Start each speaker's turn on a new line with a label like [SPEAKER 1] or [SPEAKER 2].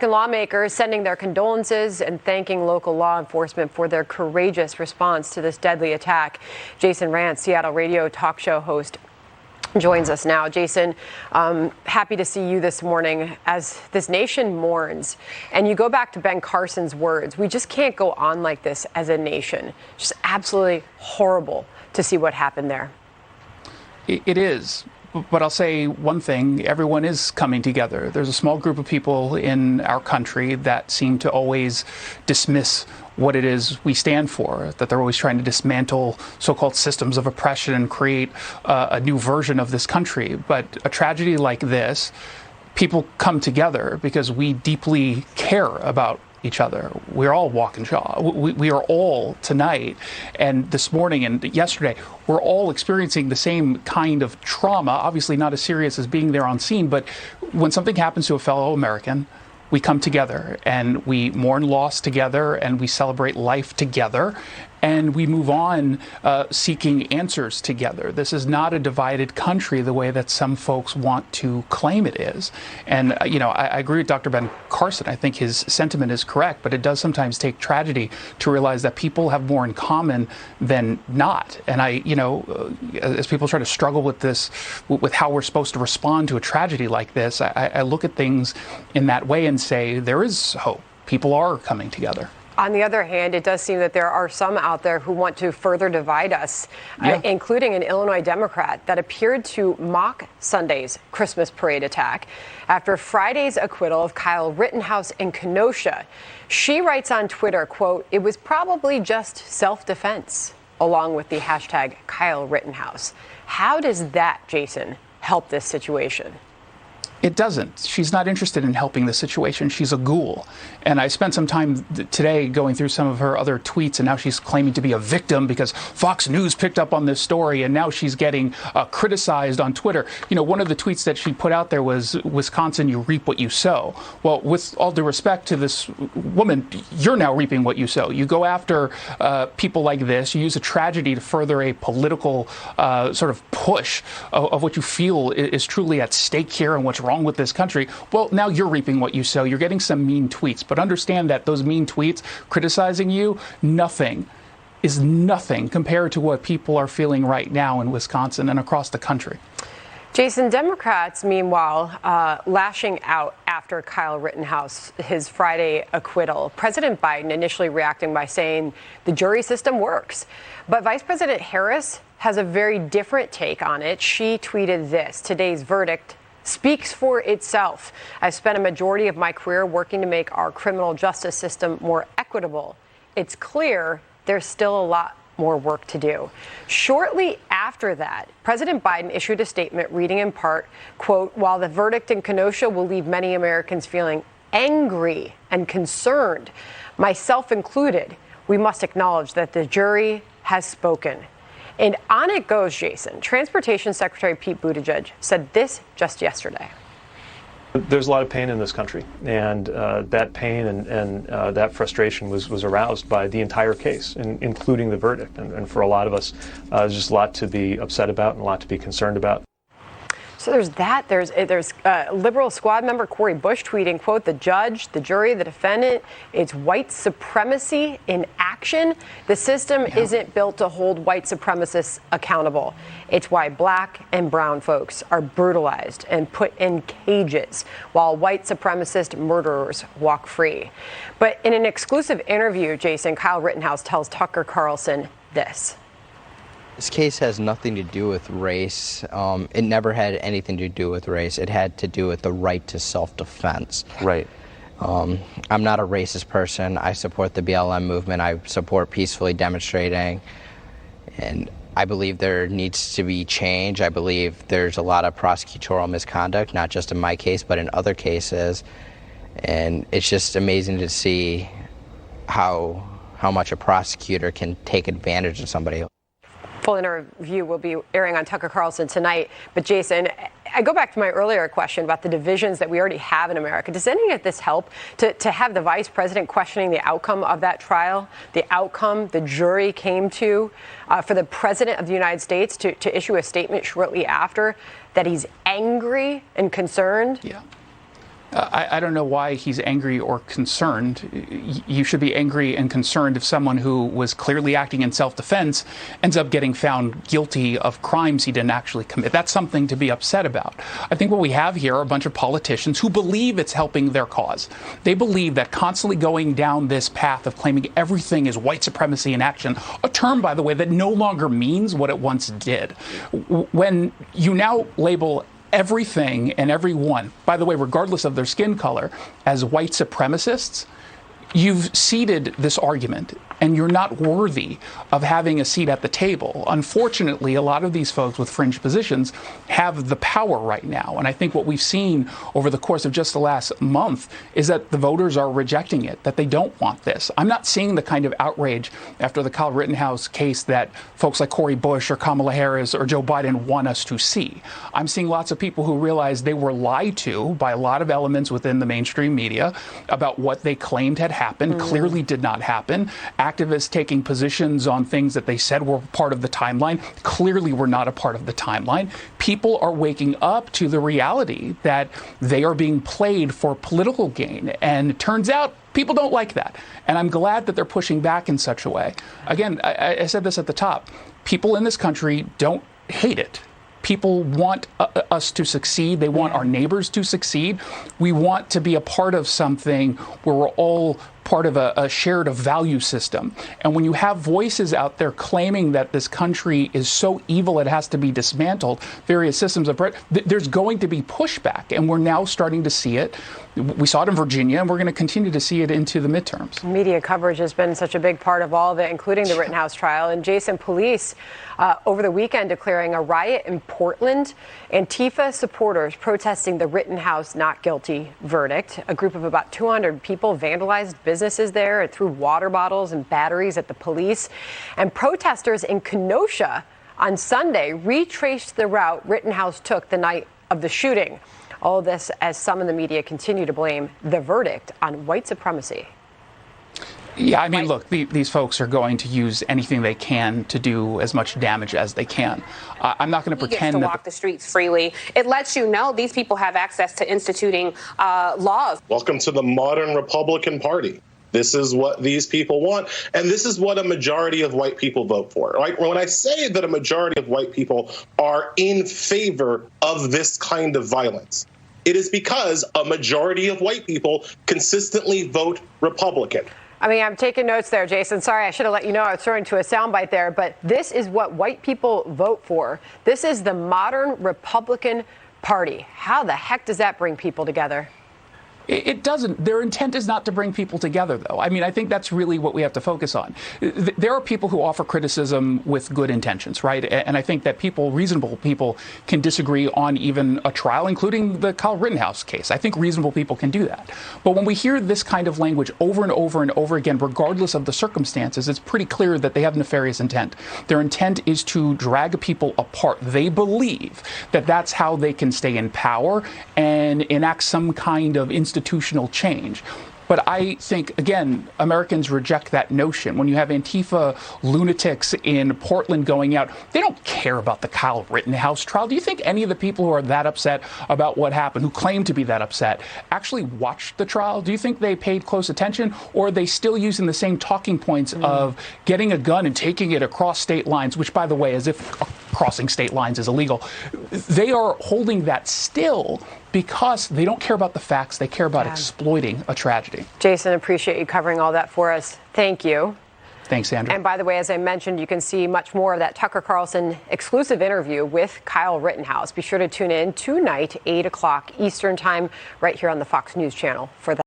[SPEAKER 1] Lawmakers sending their condolences and thanking local law enforcement for their courageous response to this deadly attack. Jason Rantz, Seattle radio talk show host, joins us now. Jason, happy to see you this morning as this nation mourns. And you go back to Ben Carson's words. We just can't go on like this as a nation. Just absolutely horrible to see what happened there.
[SPEAKER 2] It is. But I'll say one thing, everyone is coming together. There's a small group of people in our country that seem to always dismiss what it is we stand for, that they're always trying to dismantle so-called systems of oppression and create a new version of this country. But a tragedy like this, people come together because we deeply care about each other. We're all walking jaw. We are all tonight and this morning and yesterday, we're all experiencing the same kind of trauma, obviously not as serious as being there on scene, but when something happens to a fellow American, we come together and we mourn loss together and we celebrate life together and we move on seeking answers together. This is not a divided country the way that some folks want to claim it is. And, I agree with Dr. Ben Carson. I think his sentiment is correct, but it does sometimes take tragedy to realize that people have more in common than not. And as people try to struggle with this, with how we're supposed to respond to a tragedy like this, I look at things in that way and say there is hope. People are coming together.
[SPEAKER 1] On the other hand, it does seem that there are some out there who want to further divide us, including an Illinois Democrat that appeared to mock Sunday's Christmas parade attack after Friday's acquittal of Kyle Rittenhouse in Kenosha. She writes on Twitter, quote, "It was probably just self-defense," along with the hashtag Kyle Rittenhouse. How does that, Jason, help this situation?
[SPEAKER 2] It doesn't. She's not interested in helping the situation. She's a ghoul. And I spent some time today going through some of her other tweets, and now she's claiming to be a victim because Fox News picked up on this story, and now she's getting criticized on Twitter. One of the tweets that she put out there was, "Wisconsin, you reap what you sow." Well, with all due respect to this woman, you're now reaping what you sow. You go after people like this. You use a tragedy to further a political sort of push of what you feel is truly at stake here and what's wrong with this country. Well, now you're reaping what you sow. You're getting some mean tweets, but understand that those mean tweets criticizing you, nothing compared to what people are feeling right now in Wisconsin and across the country.
[SPEAKER 1] Jason, Democrats, meanwhile, lashing out after Kyle Rittenhouse, his Friday acquittal. President Biden initially reacting by saying the jury system works. But Vice President Harris has a very different take on it. She tweeted this: "Today's verdict speaks for itself. I've spent a majority of my career working to make our criminal justice system more equitable. It's clear there's still a lot more work to do." Shortly after that, President Biden issued a statement reading in part, quote, "While the verdict in Kenosha will leave many Americans feeling angry and concerned, myself included, we must acknowledge that the jury has spoken." And on it goes, Jason. Transportation Secretary Pete Buttigieg said this just yesterday.
[SPEAKER 3] There's a lot of pain in this country, and that pain and that frustration was aroused by the entire case, including the verdict. And for a lot of us, there's just a lot to be upset about and a lot to be concerned about.
[SPEAKER 1] So there's that. There's Liberal squad member Cori Bush tweeting, quote, "The judge, the jury, the defendant, it's white supremacy in action. The system isn't built to hold white supremacists accountable. It's why black and brown folks are brutalized and put in cages while white supremacist murderers walk free." But in an exclusive interview, Jason, Kyle Rittenhouse tells Tucker Carlson this.
[SPEAKER 4] This case has nothing to do with race. It never had anything to do with race. It had to do with the right to self-defense.
[SPEAKER 3] Right.
[SPEAKER 4] I'm not a racist person. I support the BLM movement. I support peacefully demonstrating. And I believe there needs to be change. I believe there's a lot of prosecutorial misconduct, not just in my case, but in other cases. And it's just amazing to see how much a prosecutor can take advantage of somebody.
[SPEAKER 1] Full interview will be airing on Tucker Carlson tonight. But Jason, I go back to my earlier question about the divisions that we already have in America. Does any of this help to have the vice president questioning the outcome of that trial, the outcome the jury came to, for the president of the United States to issue a statement shortly after that he's angry and concerned?
[SPEAKER 2] Yeah. I don't know why he's angry or concerned. You should be angry and concerned if someone who was clearly acting in self-defense ends up getting found guilty of crimes he didn't actually commit. That's something to be upset about. I think what we have here are a bunch of politicians who believe it's helping their cause. They believe that constantly going down this path of claiming everything is white supremacy in action, a term, by the way, that no longer means what it once did. When you now label everything and everyone, by the way, regardless of their skin color, as white supremacists, you've ceded this argument, and you're not worthy of having a seat at the table. Unfortunately, a lot of these folks with fringe positions have the power right now. And I think what we've seen over the course of just the last month is that the voters are rejecting it, that they don't want this. I'm not seeing the kind of outrage after the Kyle Rittenhouse case that folks like Cori Bush or Kamala Harris or Joe Biden want us to see. I'm seeing lots of people who realize they were lied to by a lot of elements within the mainstream media about what they claimed had happened, clearly did not happen. Activists taking positions on things that they said were part of the timeline clearly were not a part of the timeline. People are waking up to the reality that they are being played for political gain. And it turns out people don't like that. And I'm glad that they're pushing back in such a way. Again, I said this at the top. People in this country don't hate it. People want us to succeed. They want our neighbors to succeed. We want to be a part of something where we're all part of a shared value system. And when you have voices out there claiming that this country is so evil it has to be dismantled, various systems of there's going to be pushback. And we're now starting to see it. We saw it in Virginia, and we're going to continue to see it into the midterms.
[SPEAKER 1] Media coverage has been such a big part of all of it, including the Rittenhouse trial. And Jason, police over the weekend declaring a riot in Portland. Antifa supporters protesting the Rittenhouse not guilty verdict. A group of about 200 people vandalized businesses there and threw water bottles and batteries at the police. And protesters in Kenosha on Sunday retraced the route Rittenhouse took the night of the shooting. All of this as some in the media continue to blame the verdict on white supremacy.
[SPEAKER 2] Yeah, I mean, look, these folks are going to use anything they can to do as much damage as they can. I'm not going to pretend
[SPEAKER 5] to walk the streets freely. It lets you know these people have access to instituting laws.
[SPEAKER 6] Welcome to the modern Republican Party. This is what these people want, and this is what a majority of white people vote for. Right? When I say that a majority of white people are in favor of this kind of violence, it is because a majority of white people consistently vote Republican.
[SPEAKER 1] I mean, I'm taking notes there, Jason. Sorry, I should have let you know I was throwing to a soundbite there, but this is what white people vote for. This is the modern Republican Party. How the heck does that bring people together?
[SPEAKER 2] It doesn't. Their intent is not to bring people together, though. I mean, I think that's really what we have to focus on. There are people who offer criticism with good intentions, right? And I think that people, reasonable people, can disagree on even a trial, including the Kyle Rittenhouse case. I think reasonable people can do that. But when we hear this kind of language over and over and over again, regardless of the circumstances, it's pretty clear that they have nefarious intent. Their intent is to drag people apart. They believe that that's how they can stay in power and enact some kind of institutional change. But I think, again, Americans reject that notion. When you have Antifa lunatics in Portland going out, they don't care about the Kyle Rittenhouse trial. Do you think any of the people who are that upset about what happened, who claim to be that upset, actually watched the trial? Do you think they paid close attention? Or are they still using the same talking points of getting a gun and taking it across state lines, which, by the way, as if crossing state lines is illegal? They are holding that still because they don't care about the facts. They care about exploiting a tragedy.
[SPEAKER 1] Jason, appreciate you covering all that for us. Thank you.
[SPEAKER 2] Thanks, Andrew.
[SPEAKER 1] And by the way, as I mentioned, you can see much more of that Tucker Carlson exclusive interview with Kyle Rittenhouse. Be sure to tune in tonight, 8 o'clock Eastern Time, right here on the Fox News Channel for that.